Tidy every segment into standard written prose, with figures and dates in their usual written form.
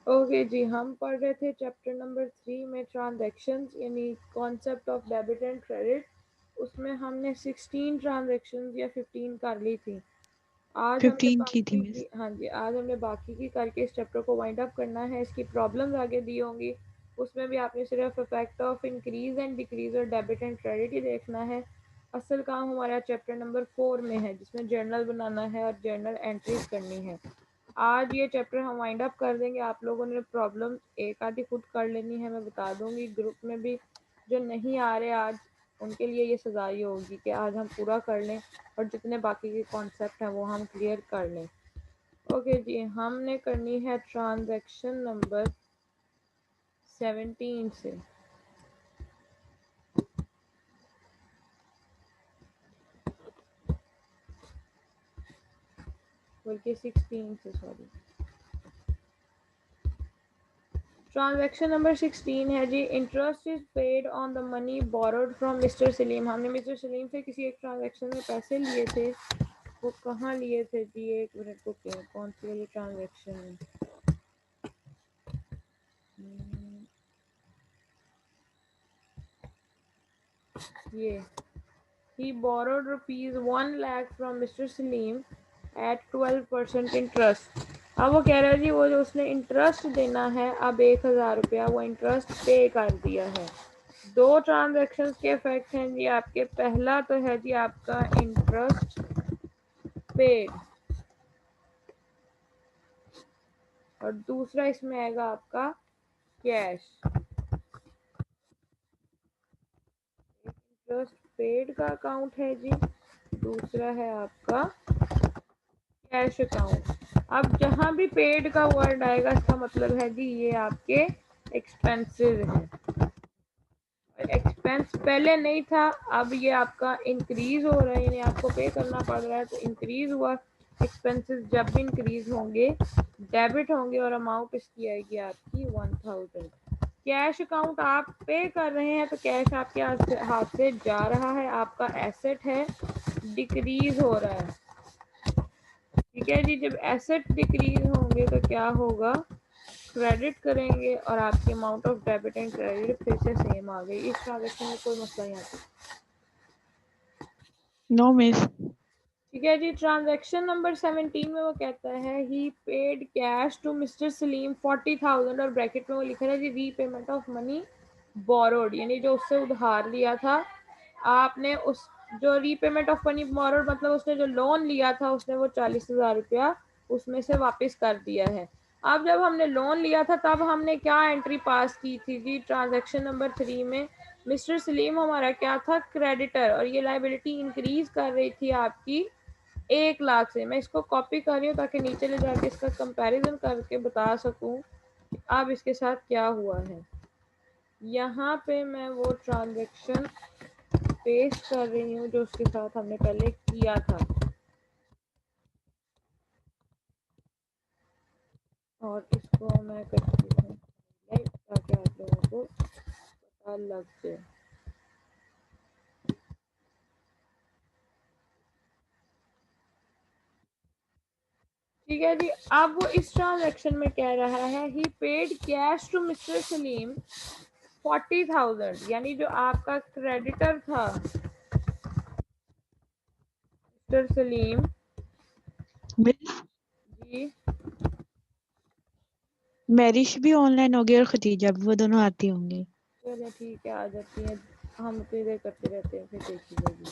Okay जी, हम पढ़ रहे थे चैप्टर नंबर 3 में ट्रांजैक्शंस यानी concept of debit and credit. उसमें हमने 16 ट्रांजैक्शंस या 15 कर ली थी। आज हमने 15 की थी बाकी मिस। की, हाँ जी, आज हमने बाकी की करके इस चैप्टर को वाइंड अप करना है। इसकी प्रॉब्लम्स आगे दी होंगी, उसमें भी आपने सिर्फ effect of increase and decrease और डेबिट एंड क्रेडिट ही देखना है। असल काम हमारा चैप्टर नंबर 4 में है, जिसमें जर्नल बनाना है और जर्नल एंट्रीज करनी है। आज ये चैप्टर हम वाइंड अप कर देंगे। आप लोगों ने प्रॉब्लम एक आधी खुद कर लेनी है, मैं बता दूंगी। ग्रुप में भी जो नहीं आ रहे आज, उनके लिए ये सजा ही होगी कि आज हम पूरा कर लें और जितने बाकी के कॉन्सेप्ट हैं वो हम क्लियर कर लें। ओके जी, हमने करनी है ट्रांजैक्शन नंबर 17 से। बल्कि 16 से, सॉरी। ट्रांजैक्शन नंबर 16 है जी, interest is paid on the money borrowed from mister Salim. हमने मिस्टर सलीम से किसी एक ट्रांजैक्शन में पैसे लिए थे। वो कहाँ लिए थे जी? एक मिनट को, कौन सी वाली ट्रांजैक्शन है? ये he borrowed rupees 1 lakh from Mr. Salim at 12% interest। अब वो कह रहा है जी, वो जो उसने इंटरेस्ट देना है, अब 1000 रुपया वो इंटरेस्ट पे कर दिया है। दो ट्रांजेक्शन के इफेक्ट हैं जी आपके। पहला तो है जी आपका इंटरेस्ट पेड, और दूसरा इसमें आएगा आपका कैश। इंटरेस्ट पेड का अकाउंट है जी, दूसरा है आपका कैश अकाउंट। अब जहां भी पेड का वर्ड आएगा, इसका मतलब है जी ये आपके एक्सपेंसेस हैं। एक्सपेंस पहले नहीं था, अब ये आपका इंक्रीज हो रहा है, यानी आपको पे करना पड़ रहा है, तो इंक्रीज हुआ। एक्सपेंसेस जब भी इंक्रीज होंगे, डेबिट होंगे और अमाउंट इसकी आएगी आपकी 1000। कैश अकाउंट आप पे कर रहे हैं, तो कैश आपके हाथ से जा रहा है, आपका एसेट है, डिक्रीज हो रहा है। ठीक है जी, जब एसेट डिक्रीज होंगे तो क्या होगा? क्रेडिट करेंगे और आपकी amount of debit and credit फिर से सेम आ गई। इस ट्रांजेक्शन में कोई मसला नहीं आता। No miss. ठीक है जी, ट्रांजैक्शन नंबर 17 में वो कहता है he paid cash to mister Salim 40,000, और ब्रैकेट में वो लिखा है जी रीपेमेंट ऑफ मनी बोरोड, यानी जो उससे उधार लिया था आपने, उस जो रीपेमेंट ऑफ मनी बोरोड मतलब उसने जो लोन लिया था, उसने वो 40,000 रुपया उसमें से वापस कर दिया है। अब जब हमने लोन लिया था तब हमने क्या एंट्री पास की थी जी ट्रांजैक्शन नंबर 3 में? मिस्टर सलीम हमारा क्या था? क्रेडिटर, और ये लाइबिलिटी इंक्रीज कर रही थी आपकी 1 लाख से। मैं इसको कॉपी कर रही हूँ ताकि नीचे ले जाके इसका कंपैरिजन करके बता सकूं अब इसके साथ क्या हुआ है। यहाँ पे मैं वो ट्रांजैक्शन पेस्ट कर रही हूँ जो उसके साथ हमने पहले किया था, और इसको मैं करती हूँ ताकि आप लोगों को पता लग जाए। ठीक है जी, अब वो इस ट्रांजैक्शन में कह रहा है he paid cash to mister Salim 40,000, यानी जो आपका क्रेडिटर था मिस्टर सलीम मिस, जी। मैरिश भी ऑनलाइन हो गई और खतीजा भी, वो दोनों आती होंगी। चलो ठीक है, आ जाती है, हम तो इधर करते रहते हैं, फिर देखी जाएगी।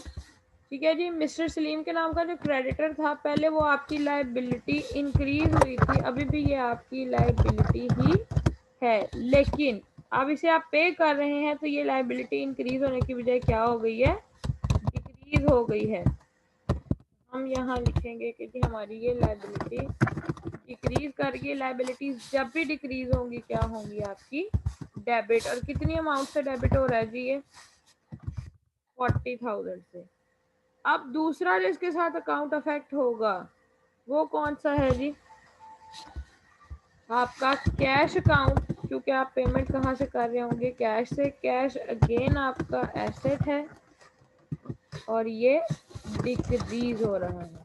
ठीक है जी, मिस्टर सलीम के नाम का जो क्रेडिटर था, पहले वो आपकी लाइबिलिटी इंक्रीज हुई थी, अभी भी ये आपकी लाइबिलिटी ही है, लेकिन अब इसे आप पे कर रहे हैं तो ये लाइबिलिटी इंक्रीज होने की बजाय क्या हो गई है? डिक्रीज हो गई है। हम यहाँ लिखेंगे कि जी हमारी ये लाइबिलिटी डिक्रीज कर, ये लाइबिलिटीज जब भी डिक्रीज होंगी क्या होंगी? आपकी डेबिट। और कितनी अमाउंट से डेबिट हो रहा है जी? ये 40,000 से। अब दूसरा जिसके साथ अकाउंट अफेक्ट होगा वो कौन सा है जी? आपका कैश अकाउंट, क्योंकि आप पेमेंट कहाँ से कर रहे होंगे? कैश से। कैश अगेन आपका एसेट है और ये डिक्रीज हो रहा है।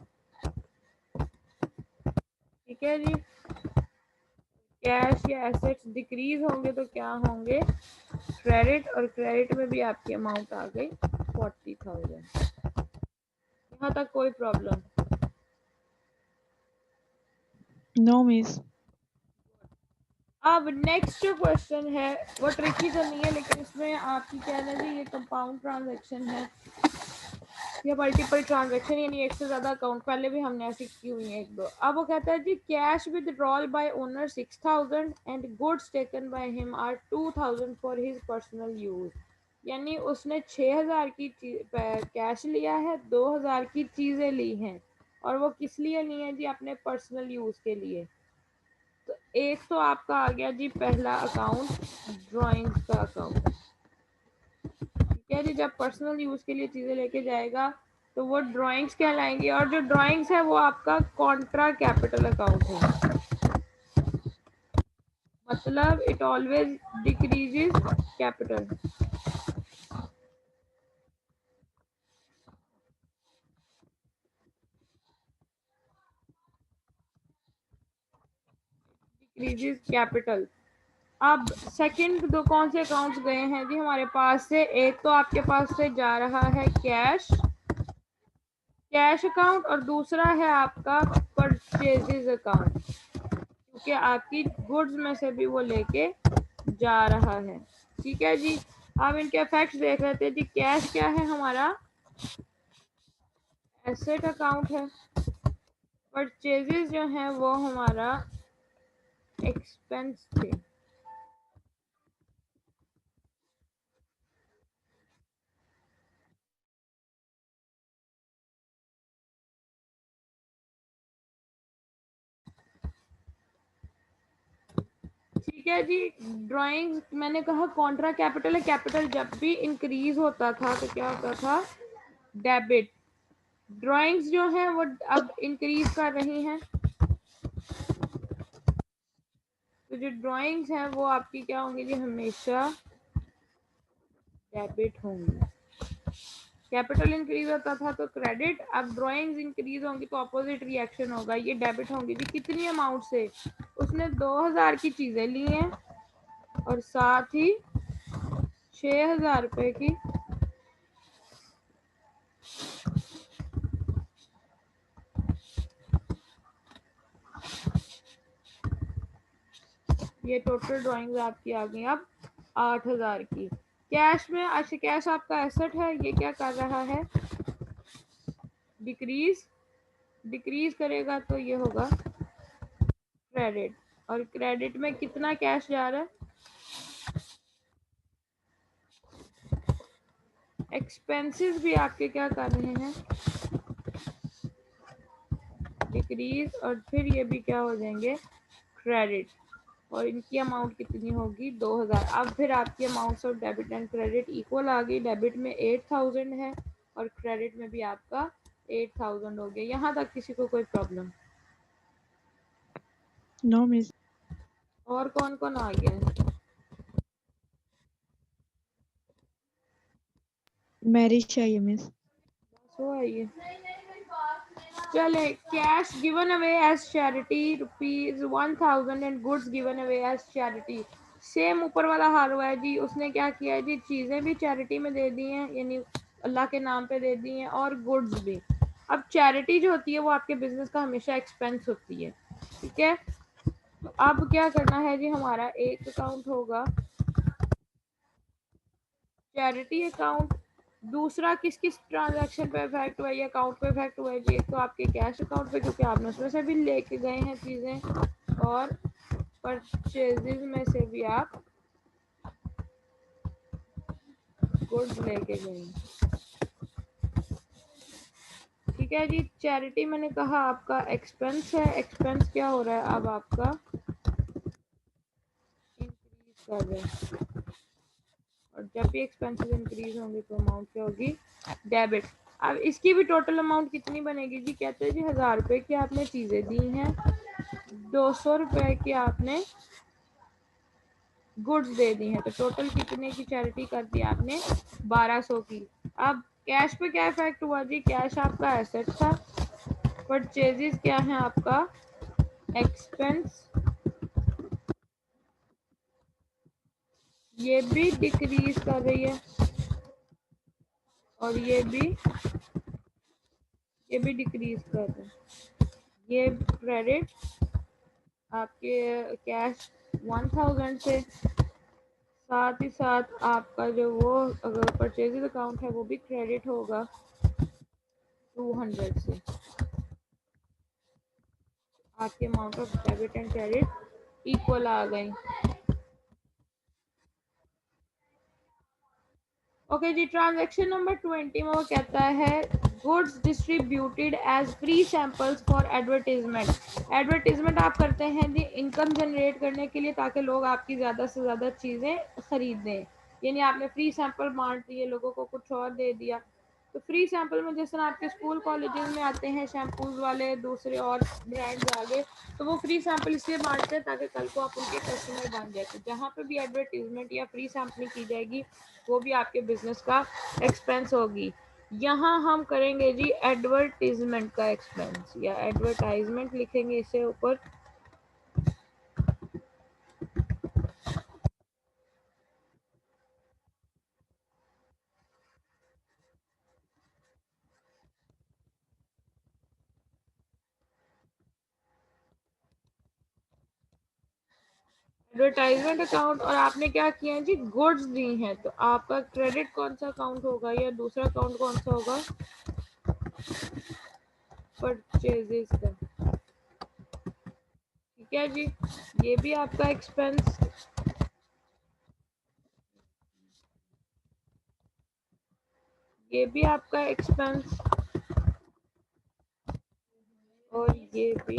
ठीक है जी, कैश या एसेट्स डिक्रीज होंगे तो क्या होंगे, क्रेडिट, और क्रेडिट में भी आपकी अमाउंट आ गई 40,000। यहाँ तक कोई प्रॉब्लम? No miss. अब नेक्स्ट जो क्वेश्चन है वो ट्रिकी तो नहीं है, लेकिन इसमें आपकी कहना है ये कंपाउंड ट्रांजैक्शन है या मल्टीपल ट्रांजैक्शन, यानी एक से ज्यादा अकाउंट, पहले भी हमने ऐसी की हुई है एक दो। अब वो कहता है जी cash withdrawal by owner 6,000 and goods taken by him are 2,000 for his personal use. यानी उसने 6,000 की कैश लिया है, 2,000 की चीजें ली हैं, और वो किस लिए ली है जी, अपने पर्सनल यूज के लिए। तो एक तो आपका आ गया जी पहला अकाउंट, ड्राइंग्स का अकाउंट। ठीक है जी, जब पर्सनल यूज के लिए चीजें लेके जाएगा तो वो ड्राइंग्स कहलाएंगी, और जो ड्राइंग्स है वो आपका कॉन्ट्रा कैपिटल अकाउंट है। मतलब it always decreases capital. Decreases capital. अब सेकंड दो कौन से अकाउंट्स गए हैं जी हमारे पास से, एक तो आपके पास से जा रहा है कैश, कैश अकाउंट, और दूसरा है आपका परचेजेस अकाउंट, क्योंकि आपकी गुड्स में से भी वो लेके जा रहा है। ठीक है जी, अब इनके इफेक्ट्स देख लेते हैं जी। कैश क्या है हमारा, एसेट अकाउंट है। परचेजेस जो है वो हमारा एक्सपेंस थे। ठीक है जी, ड्राइंग्स मैंने कहा कॉन्ट्रा कैपिटल है, कैपिटल जब भी इंक्रीज होता था तो क्या होता था, डेबिट। ड्राइंग्स जो है वो अब इंक्रीज कर रही हैं, तो जो ड्राइंग्स हैं वो आपकी क्या होंगी जी, हमेशा डेबिट होंगी। कैपिटल इंक्रीज होता था तो क्रेडिट, अब ड्राइंग्स इंक्रीज होंगी तो अपोजिट रिएक्शन होगा, ये डेबिट होंगी जी। कितनी अमाउंट से, उसने 2,000 की चीजें ली हैं और साथ ही 6,000 रुपए की ये टोटल ड्राइंग्स आपकी आ गई अब 8,000 की। कैश में, अच्छा कैश आपका एसेट है, ये क्या कर रहा है, डिक्रीज। डिक्रीज करेगा तो ये होगा क्रेडिट, और क्रेडिट में कितना कैश जा रहा है, एक्सपेंसेस भी आपके क्या कर रहे हैं, डिक्रीज, और फिर ये भी क्या हो जाएंगे, क्रेडिट, और इनकी अमाउंट कितनी होगी 2,000। अब फिर आपकी amounts of debit and credit equal आ गई, डेबिट में 8,000 है और क्रेडिट में भी आपका 8,000 हो गया। यहाँ तक किसी को कोई प्रॉब्लम? No miss. और कौन कौन आ गया है? मैरिज चाहिए मिस। सो आइए, चले। Cash given away as charity ₹1,000 and goods given away as charity. Same ऊपर वाला हाल हुआ है जी, उसने क्या किया है जी, चीजें भी चैरिटी में दे दी हैं, यानी अल्लाह के नाम पे दे दी हैं, और गुड्स भी। अब चैरिटी जो होती है वो आपके बिजनेस का हमेशा एक्सपेंस होती है। ठीक है, तो अब क्या करना है जी, हमारा एक अकाउंट होगा चैरिटी अकाउंट, दूसरा किस किस ट्रांजैक्शन पे इफेक्ट हुआ है, ये अकाउंट पे इफेक्ट हुआ है जी। एक तो आपके कैश अकाउंट पे, क्योंकि आपने उसमें से भी लेके गए हैं चीजें, और परचेजेस में से भी आप गुड्स लेके गए हैं। ठीक है जी, चैरिटी मैंने कहा आपका एक्सपेंस है, एक्सपेंस क्या हो रहा है अब आपका, इंक्रीज कर रहा है, और जब भी एक्सपेंसेस इंक्रीज होंगे तो अमाउंट क्या होगी, डेबिट। अब इसकी भी टोटल अमाउंट कितनी बनेगी जी, कहते हैं जी 1,000 रुपए की आपने चीजें दी हैं, 200 रुपए की आपने गुड्स दे दी हैं, तो टोटल कितने की चैरिटी कर दी आपने, 1,200 की। अब कैश पे क्या इफेक्ट हुआ जी, कैश आपका एसेट था, परचेजेस क्या है आपका एक्सपेंस, ये भी डिक्रीज कर रही है और ये भी डिक्रीज कर रहा है। ये क्रेडिट आपके कैश 1000 से, साथ ही साथ आपका जो वो अगर परचेजेज अकाउंट है वो भी क्रेडिट होगा 200 से। आपके amount of debit and credit equal आ गई। ओके जी, ट्रांजैक्शन नंबर 20 में वो कहता है goods distributed as free samples for advertisement. Advertisement आप करते हैं जी इनकम जनरेट करने के लिए, ताकि लोग आपकी ज़्यादा से ज़्यादा चीज़ें खरीदें। यानी आपने फ्री सैंपल बांट दिए, लोगों को कुछ और दे दिया। तो फ्री सैंपल में जैसे आपके स्कूल कॉलेजेस में आते हैं शैम्पूज वाले, दूसरे और ब्रांड्स आ गए, तो वो फ्री सैंपल इसलिए बांटते हैं ताकि कल को आप उनके कस्टमर बन जाए। तो जहाँ पे भी एडवर्टीजमेंट या फ्री सैंपलिंग की जाएगी वो भी आपके बिजनेस का एक्सपेंस होगी। यहाँ हम करेंगे जी एडवर्टीजमेंट का एक्सपेंस, या एडवर्टाइजमेंट लिखेंगे इसे ऊपर। एडवर्टाइजमेंट अकाउंट, और आपने क्या किया है जी गुड्स दी हैं, तो आपका क्रेडिट कौन सा अकाउंट होगा या दूसरा अकाउंट कौन सा होगा? परचेजेस का। ठीक है जी, ये भी आपका एक्सपेंस, ये भी आपका एक्सपेंस और ये भी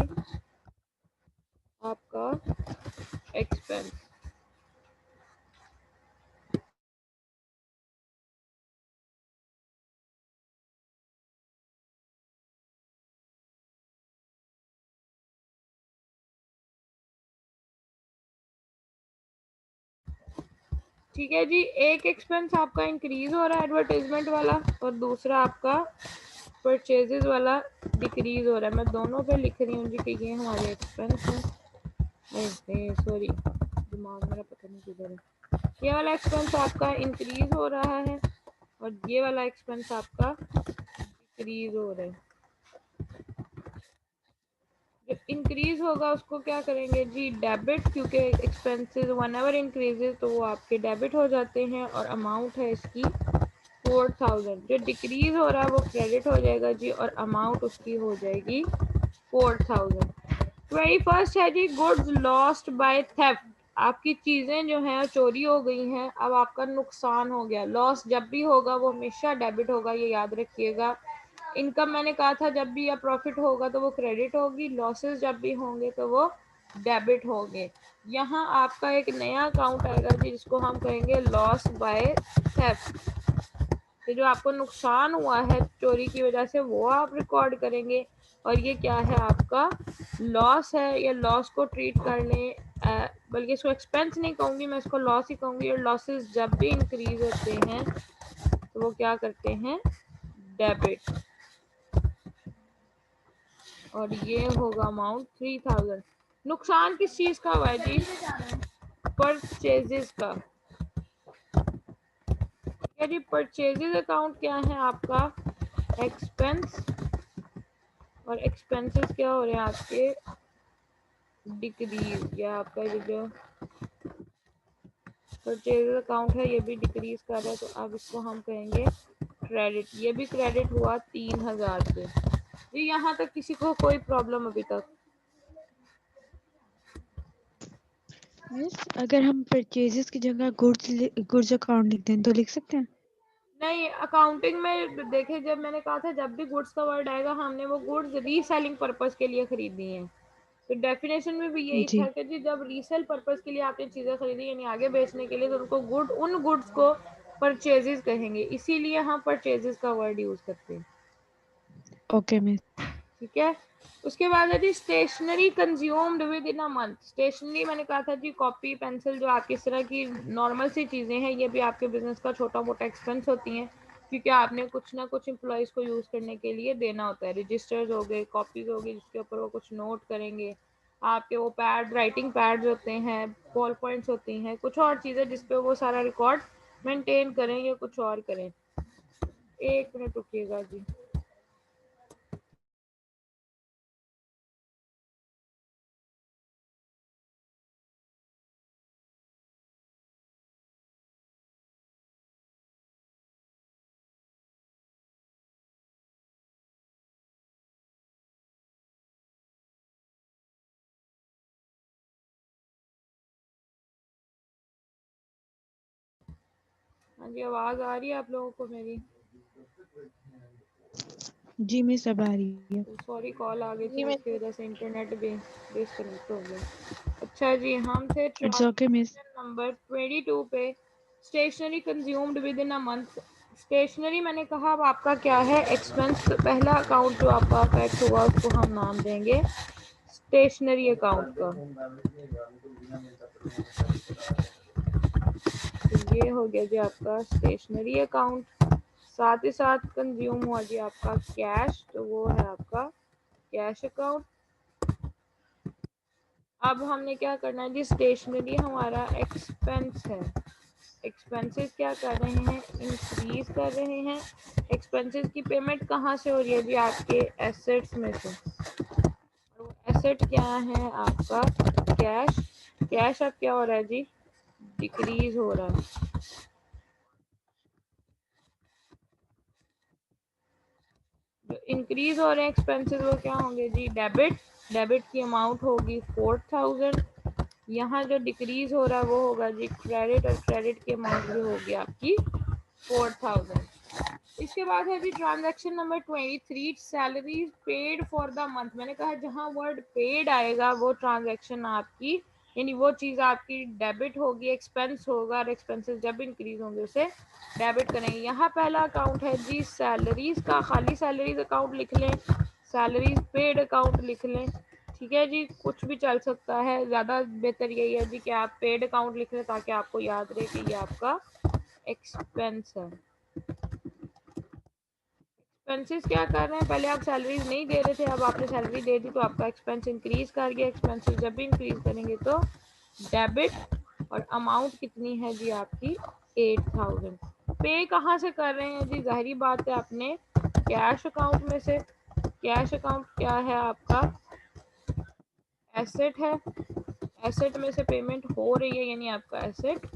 आपका एक्सपेंस। ठीक है जी, एक एक्सपेंस आपका इंक्रीज हो रहा है एडवर्टाइजमेंट वाला, और दूसरा आपका परचेजेस वाला डिक्रीज हो रहा है। मैं दोनों पे लिख रही हूँ जी कि ये हमारे एक्सपेंस हैं। नहीं सॉरी, दिमाग मेरा पता नहीं किधर है। ये वाला एक्सपेंस आपका इंक्रीज हो रहा है और ये वाला एक्सपेंस आपका डिक्रीज हो रहा है। जो इंक्रीज होगा उसको क्या करेंगे जी डेबिट, क्योंकि एक्सपेंसेस वन एवर इंक्रीजेज तो वो आपके डेबिट हो जाते हैं, और अमाउंट है इसकी 4000। जो डिक्रीज हो रहा है वो क्रेडिट हो जाएगा जी, और अमाउंट उसकी हो जाएगी 4000। 21st है जी गुड्स लॉस्ट बाय थेफ्ट। आपकी चीजें जो हैं चोरी हो गई हैं, अब आपका नुकसान हो गया। लॉस जब भी होगा वो हमेशा डेबिट होगा, ये याद रखिएगा। इनकम मैंने कहा था जब भी या प्रॉफिट होगा तो वो क्रेडिट होगी, लॉसेस जब भी होंगे तो वो डेबिट होंगे। यहाँ आपका एक नया अकाउंट आएगा जी जिसको हम कहेंगे लॉस बाय थेफ्ट। तो जो आपको नुकसान हुआ है चोरी की वजह से वो आप रिकॉर्ड करेंगे, और ये क्या है आपका लॉस है, या लॉस को ट्रीट कर लें, बल्कि इसको एक्सपेंस नहीं कहूँगी मैं, इसको लॉस ही कहूँगी। और लॉसेस जब भी इंक्रीज होते हैं तो वो क्या करते हैं डेबिट, और ये होगा अमाउंट 3000। नुकसान किस चीज का हुआ है जी? परचेजेस का। यदि परचेजेस अकाउंट क्या है आपका एक्सपेंस, और एक्सपेंसेस क्या हो रहे हैं आपके डिक्रीज, या आपका जो परचेजेस अकाउंट है ये भी डिक्रीज कर रहा है, तो अब इसको हम कहेंगे क्रेडिट। ये भी क्रेडिट हुआ 3000 से जी। यहाँ तक किसी को कोई प्रॉब्लम अभी तक? मिस, अगर हम परचेजेस की जगह गुड्स अकाउंट लिखते हैं तो लिख सकते हैं? नहीं, अकाउंटिंग में देखे, जब मैंने कहा था जब भी गुड्स का वर्ड आएगा हमने वो गुड्स रीसेलिंग पर्पस के लिए खरीदी हैं। तो डेफिनेशन में भी यही जी। था कि जी जब रीसेल पर्पस के लिए आपने चीज़ें खरीदी यानी आगे बेचने के लिए, तो उनको उन गुड्स को परचेजेस कहेंगे, इसीलिए हम परचेजेस का वर्ड यूज करते हैं। Okay miss. ठीक है। उसके बाद है जी stationery consumed within a month. Stationery मैंने कहा था जी कॉपी पेंसिल, जो आपकी इस तरह की नॉर्मल सी चीज़ें हैं, ये भी आपके बिजनेस का छोटा मोटा एक्सपेंस होती हैं, क्योंकि आपने कुछ ना कुछ एम्प्लॉयज़ को यूज़ करने के लिए देना होता है। रजिस्टर्स हो गए, कॉपीज़ हो गई जिसके ऊपर वो कुछ नोट करेंगे, आपके वो पैड, राइटिंग पैड्स होते हैं, बॉल पॉइंट्स होती हैं, कुछ और चीज़ें जिस पे वो सारा रिकॉर्ड मेंटेन करें या कुछ और करें। एक मिनट रुकिएगा जी। हाँ जी, आवाज़ आ रही है आप लोगों को मेरी? जी मिस, अब आ रही है। सॉरी, कॉल आ गई थी उसकी वजह से इंटरनेट भी डिस्कनेक्ट हो गया। अच्छा जी, हम थे it's okay miss. Transaction number 22 पे, stationery consumed within a month. Stationery मैंने कहा अब आपका क्या है, एक्सपेंस। पहला अकाउंट जो आपका अफेक्ट हुआ उसको हम नाम देंगे स्टेशनरी अकाउंट का। तो ये हो गया जी आपका स्टेशनरी अकाउंट। साथ ही साथ कंज्यूम हुआ जी आपका कैश, तो वो है आपका कैश अकाउंट। अब हमने क्या करना है जी, स्टेशनरी हमारा एक्सपेंस है। एक्सपेंसेस क्या कर रहे हैं, इंक्रीज कर रहे हैं। एक्सपेंसेस की पेमेंट कहाँ से हो रही है जी, आपके एसेट्स में से। और वो एसेट क्या है आपका, कैश। कैश अब क्या हो रहा है जी, डिक्रीज हो रहा है। जो इंक्रीज हो रहे हैं एक्सपेंसेस वो क्या होंगे जी, डेबिट। डेबिट की अमाउंट होगी 4000। यहाँ जो डिक्रीज हो रहा है वो होगा जी क्रेडिट, और क्रेडिट की अमाउंट भी होगी आपकी 4000। इसके बाद है जी transaction number 23, salary paid for the month. मैंने कहा जहां वर्ड पेड आएगा वो ट्रांजैक्शन आपकी, यानी वो चीज़ आपकी डेबिट होगी, एक्सपेंस होगा, और एक्सपेंसेस जब इंक्रीज होंगे उसे डेबिट करेंगे। यहाँ पहला अकाउंट है जी सैलरीज का, खाली सैलरीज अकाउंट लिख लें, सैलरीज पेड अकाउंट लिख लें। ठीक है जी, कुछ भी चल सकता है, ज़्यादा बेहतर यही है जी कि आप पेड अकाउंट लिख लें ताकि आपको याद रहे कि ये आपका एक्सपेंस है। एक्सपेंसेस क्या कर रहे हैं, पहले आप सैलरीज नहीं दे रहे थे, अब आपने सैलरी दे दी तो आपका एक्सपेंस इंक्रीज कर गया। एक्सपेंसेस जब भी इंक्रीज करेंगे तो डेबिट, और अमाउंट कितनी है जी आपकी 8000। पे कहाँ से कर रहे हैं जी, जाहिर बात है अपने कैश अकाउंट में से। कैश अकाउंट क्या है आपका, एसेट है। एसेट में से पेमेंट हो रही है, यानी आपका एसेट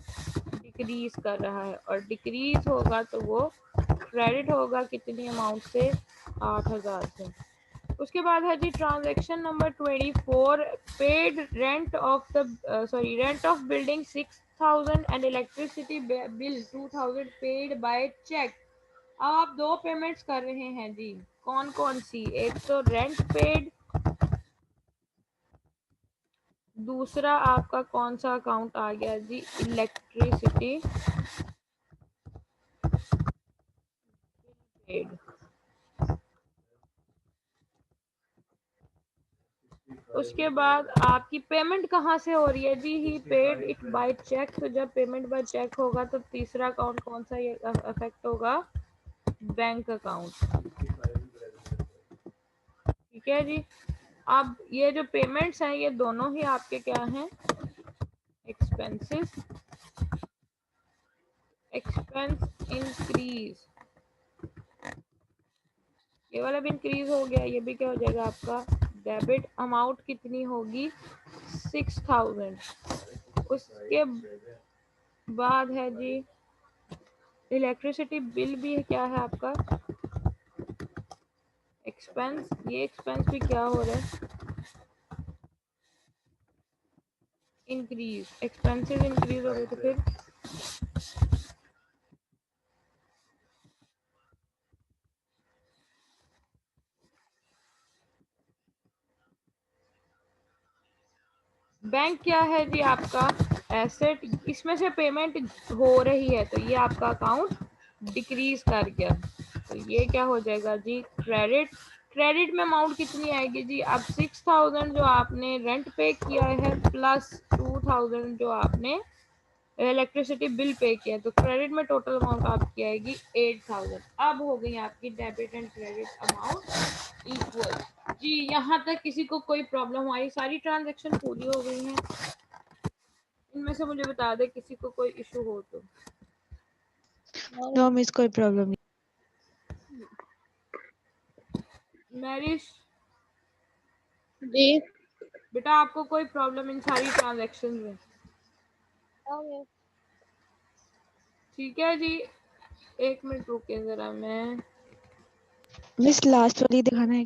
डिक्रीज कर रहा है, और डिक्रीज होगा तो वो क्रेडिट होगा कितनी अमाउंट से, 8000 से। उसके बाद है जी transaction number 24, paid rent of the rent of building 6000 and electricity bill 2000 paid by cheque. अब आप दो पेमेंट्स कर रहे हैं जी, कौन कौन सी, एक तो रेंट पेड, दूसरा आपका कौन सा अकाउंट आ गया जी, इलेक्ट्रिसिटी पेड। उसके बाद आपकी पेमेंट कहाँ से हो रही है जी, ही पेड इट बाय चेक। तो जब पेमेंट बाय चेक होगा तो तीसरा अकाउंट कौन सा ये अफेक्ट होगा, बैंक अकाउंट। ठीक है जी। अब ये जो पेमेंट्स हैं ये दोनों ही आपके क्या हैं, एक्सपेंसेस। एक्सपेंस इंक्रीज, ये वाला भी इंक्रीज हो गया, ये भी क्या हो जाएगा आपका डेबिट। अमाउंट कितनी होगी 6000। उसके बाद है जी इलेक्ट्रिसिटी बिल भी क्या है आपका एक्सपेंस। ये एक्सपेंस भी क्या हो रहा है, इंक्रीज। एक्सपेंसेस इंक्रीज हो गए तो फिर बैंक क्या है जी आपका एसेट। इसमें से पेमेंट हो रही है तो ये आपका अकाउंट डिक्रीज कर गया, तो ये क्या हो जाएगा जी क्रेडिट। क्रेडिट में अमाउंट कितनी आएगी जी, अब 6000 जो आपने रेंट पे किया है प्लस 2000 जो आपने इलेक्ट्रिसिटी बिल पे किया, तो क्रेडिट में टोटल अमाउंट आपकी आएगी 8000। अब हो गई आपकी debit and credit amount equal. जी यहाँ तक किसी को कोई प्रॉब्लम आई? सारी ट्रांजैक्शन पूरी हो गई हैं। इनमें से मुझे बता दे किसी को कोई इशू हो तो। नो मिस, कोई प्रॉब्लम नहीं। मैरिश जी बेटा, आपको कोई प्रॉब्लम इन सारी ट्रांजैक्शन में? ठीक है जी, 1 मिनट रुके जरा। मैं मिस लास्ट वाली दिखाना है।